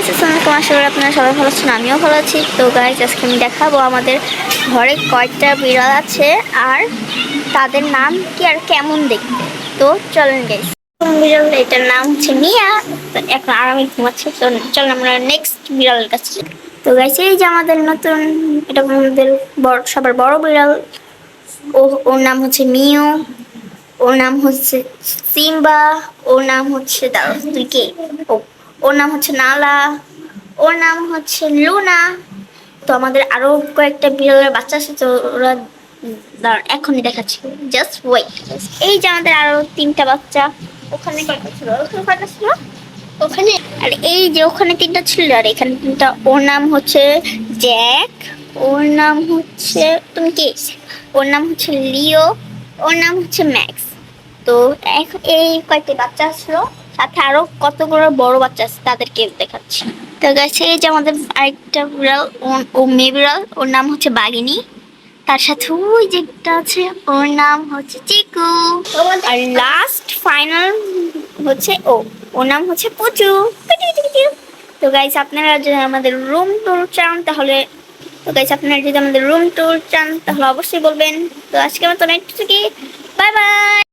আসসালামু আলাইকুম, আশা করি আপনারা সবাই ভালো আছেন। আমিও ভালো আছি। তো গাইজ, আজকে আমি দেখাবো আমাদের ঘরে কয়টা বিড়াল আছে আর তাদের নাম কি আর কেমন দেখতে। তো চলেন গাইজ। বিড়াল এটার নাম হচ্ছে মিয়া। তো এখন আরামে ঘুমাচ্ছে। তো চলেন আমরা নেক্সট বিড়ালের কাছে যাই। তো গাইজ, এই যে আমাদের নতুন, এটা আমাদের বড়, সবার বড় বিড়াল। ওর নাম হচ্ছে মিউ। ওর নাম হচ্ছে সিম্বা। ওর নাম হচ্ছে, দাঁড়াও তুই কে? ও, ওর নাম হচ্ছে নালা। ওর নাম হচ্ছে লুনা। তো আমাদের আরো কয়েকটা বিড়ালের বাচ্চা আছে, তো ওরা দাঁড়ান এখনই দেখাচ্ছি, জাস্ট ওয়েট। এই যে আমাদের আরো তিনটা বাচ্চা। ওখানে কয়টা ছিল? ওখানে কয়টা ছিল? ওখানে, আর এই যে ওখানে তিনটা ছিল আর এখানে তিনটা। ওর নাম হচ্ছে জ্যাক। ওর নাম হচ্ছে, তুমি কে? ওর নাম হচ্ছে লিও। ওর নাম হচ্ছে ম্যাক্স। তো এই কয়েকটি বাচ্চা আসলো, সাথে আরো কতগুলো বড় বাচ্চা আছে, তাদেরকে দেখাচ্ছি। তো গাছে এই যে আমাদের আরেকটা বিড়াল, ও মেয়ে বিড়াল। ওর নাম হচ্ছে বাঘিনী। তার সাথে ওই যে একটা আছে, ওর নাম হচ্ছে চিকু। আর লাস্ট ফাইনাল হচ্ছে ওর নাম হচ্ছে পুচু। তো গাইস, আপনারা যদি আমাদের রুম ট্যুর চান তাহলে অবশ্যই বলবেন। তো আজকে মতো একটু কি, বাই বাই।